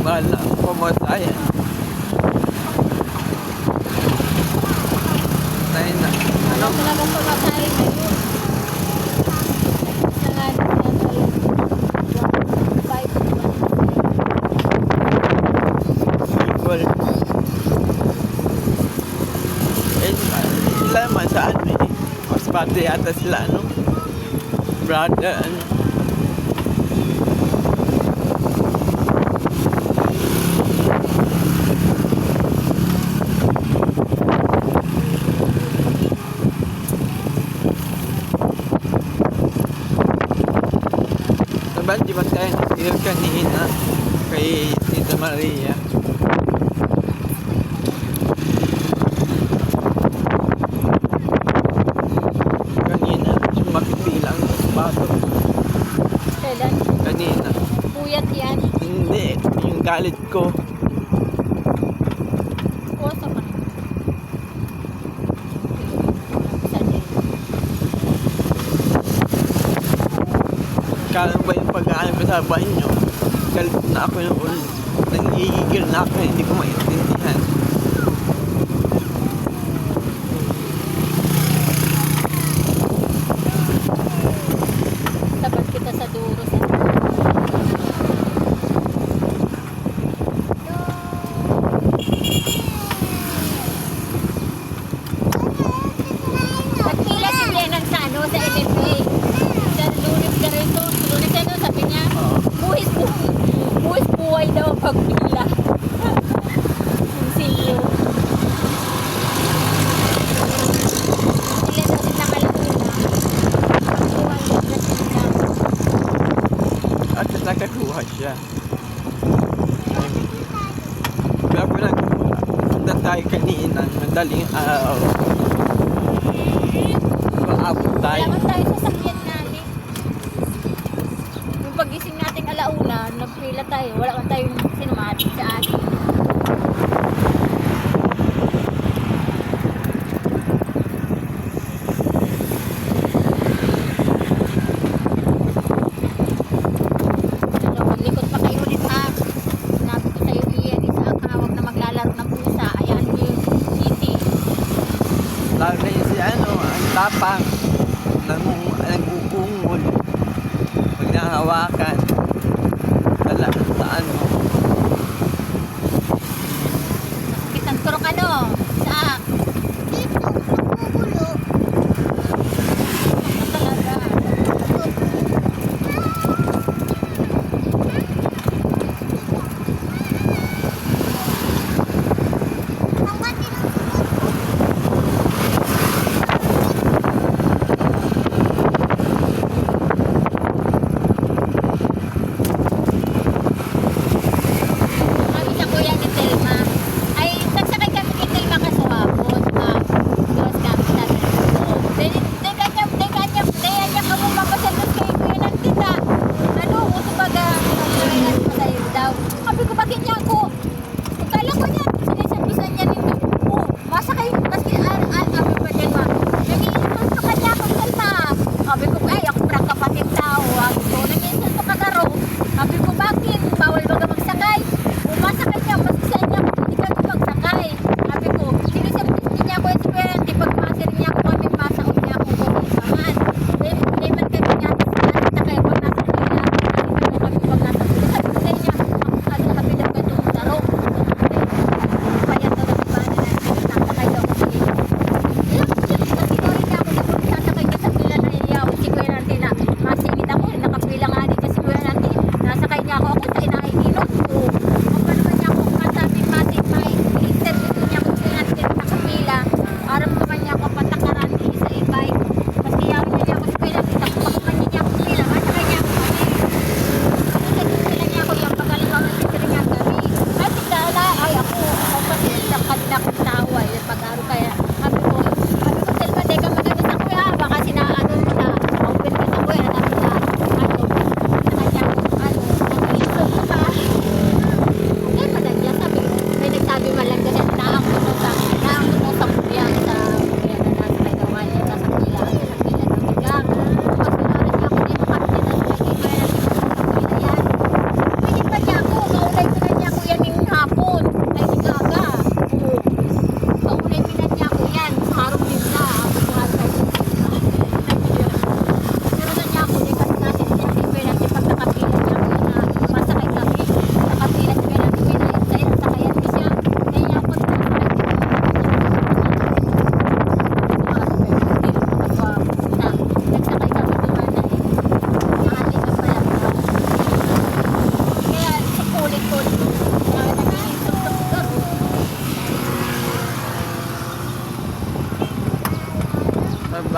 mahal na ang pamatayan. Dahil na, ano? Wala talagang pamatayan ngayon. Sa nga Equal. Eh, sila naman sa ano eh. Mas bata yata sila, ano? Brother, ano? Diba, di ba tayo nag-deal kanina kay Tita Maria? Kanina, mapipilang bato. kailan? Kanina. Puyat yan. Hindi, yung galit ko. Kuwasa ka. Kala ba yung pag-aanap sa banyo? Galit na ako yung ulo. Nangigigil na ako, hindi ko maintindihan. Tapat kita sa duro sa nagpila si Lennon sa ano, sa MFA. Sa Lunes ka rin to. Lunes ka rin, sabi niya, buhis buhay daw ang pagpila. Yung silyo. Sila daw din nakalaguna. Pagbuhay daw na sila. At nakakuha siya. Kaya pinagpunta tayo kanina, madaling araw. Maabot tayo. Wala man tayo sa sakyan natin. Yung pagising nating alauna, nagpila tayo. Wala man tayong sinumati sa atin. Ano, maglikot pa kayo ulit ha. Sinabi ko sa'yo iyan, Isaac ha, huwag na maglalaro ng pusa. Ayaan mo yung city. Lalo na yung si ano, ang tapang. Nag-uungol. Pag nahawakan. Wala, sa ano. Kitang turok ano? Isaac. Ano talaga?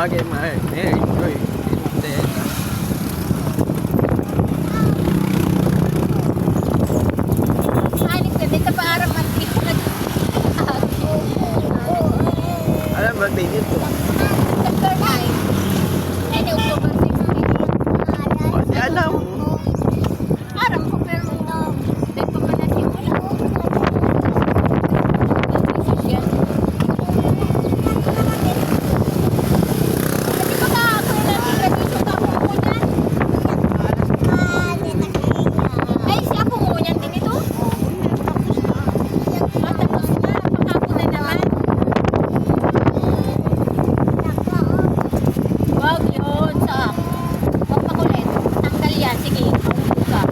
bagay ma-enjoy. Then, Anik ka dito pa aram ang tipo na alam ba, baby po? September 9. Any October 6. Kasi alam mo. Aram ko pero dahil pa man natin wala. Yan. Kasi baka ako yung nag-graduation ka ako mo niyan. Ay, si ako mo niyan din ito? Ah, tapos na. Pangako na naman. Wag yun. Sa wag makulit. Tanggal yan. Sige. Maungo ka.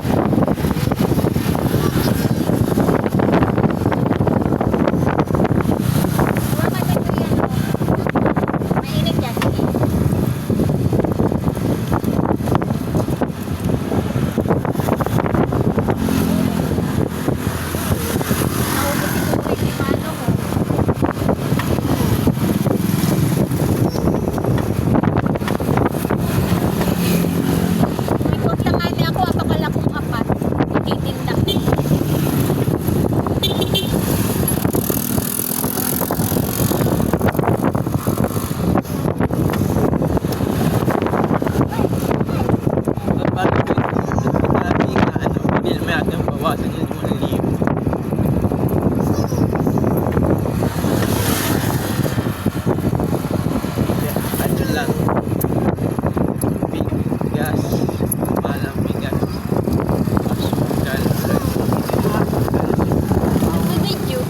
Wag maganda yan. Mainit yan. Sige. Naubos ito kay Timano mo. Ikot lang nga niya ako, apakala kong apat. Ititindak. Bakit natin nga ano, hindi naman natin bawasan yung 1,000. Ano lang, bigas, malang bigas, asukal, Nag-video.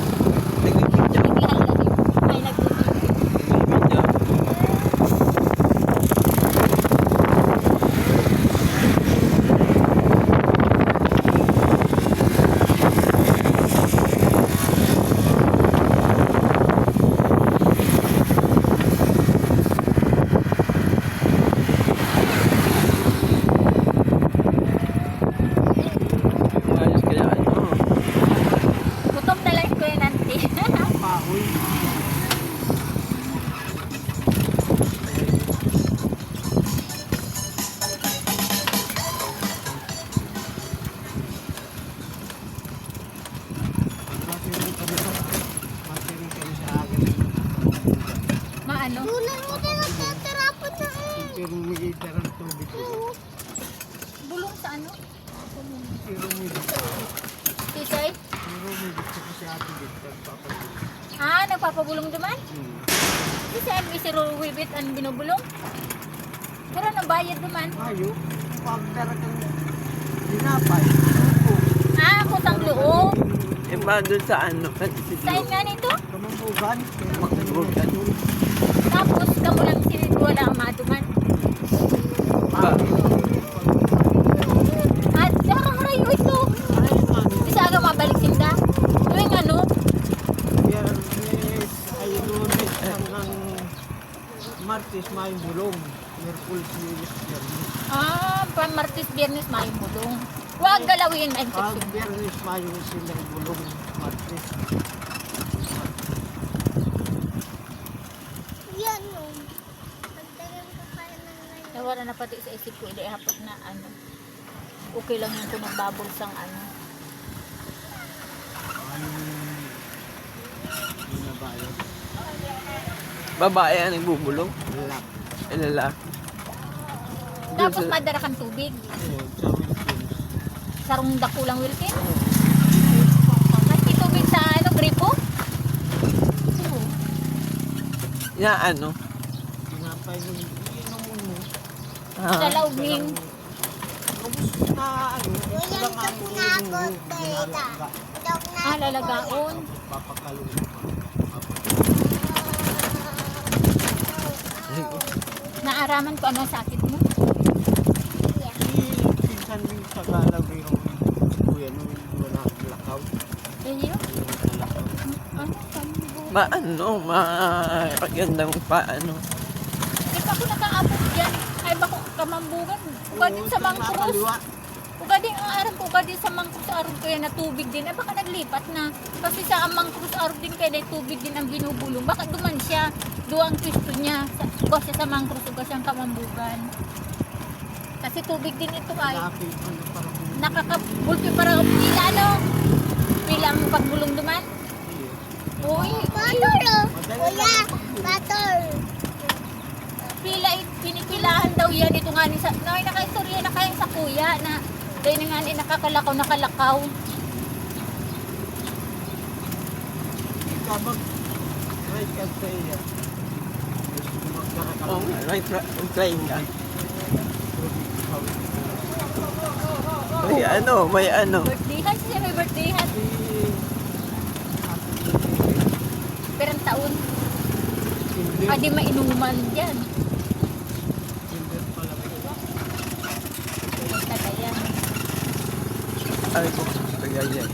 nagpipidya, Nag-ihal na rin. Ay, nag-video. ayos kaya ano, Gutom na lang ko yun, auntie. Maano? Bulong sa ano? Tisay? Ah, nagpapabulong naman? Kasi may si Rowibit ang binubulong? Pero nabayad naman. Ah, kutang loob. eh ba doon sa ano, kasi Sign nga nito. magbugan. Tapos, kamo lang wala ang maduman. Ba, At darang rayo ito. Bisa aga mabalik sinda. Tuwing ano? Martes may bulong, Merkulis Biyernes. Ah, pa Martes, Biyernes, Mayong bulong. Huwag galawin ang Pag infection. Biyernes may silang bulong, Martes. Nawala na pati sa isip ko, hindi hapot na ano. Okay lang yung kung nagbabursang ano. Binabayad. babae ang nagbubulong, Wala. eh lalaki. Tapos Doon sa- madara kang tubig. Sa Wilkins. Sarong dakulang Wilkin. Maski tubig sa ano, gripo. Oo. Na ano, Tinapay mo, inom mo. Sa lauging. Na ano, kulang ang inom mo. Ginalaga. Ah, lalagaon. Papakalong. Naaraman ko ano ang sakit mo. Pinsan din sa galaw yung kuya nung wala lakaw. Eh, yun. Yung lakaw. Ano, sambo. maano, magandang paano. Hindi pa ako nakaabot dyan. Ay, bako kamambugan. Ugad din sa mangkrus. Kaliwa. Ugad Kadi ang aram ko kadi sa Mangkrus Arog kaya na tubig din. Baka naglipat na. Kasi sa Mangkrus Arog din kaya na tubig din ang binubulong. Baka duman siya. Duwang pwesto niya. Uga siya sa Mangkrus, uga siyang Kamambugan. Kasi tubig din ito ay. Laki, ano, parang Nakakabulpi para pila ano. Pila ang pagbulong duman. Uy, Kuya, motor. pila pinipilahan daw yan ito nga ni sa nakaistorya na kayo sa kuya na dahil na nga ni nakalakaw. Kapag right ka sa iya. Oo nga, trying ka. May ano. Birthday hat siya, may birthday hat. Perang taon. Hindi. Adi mainuman dyan. Hindi pala. Tagayan. Ay ko, tagayan.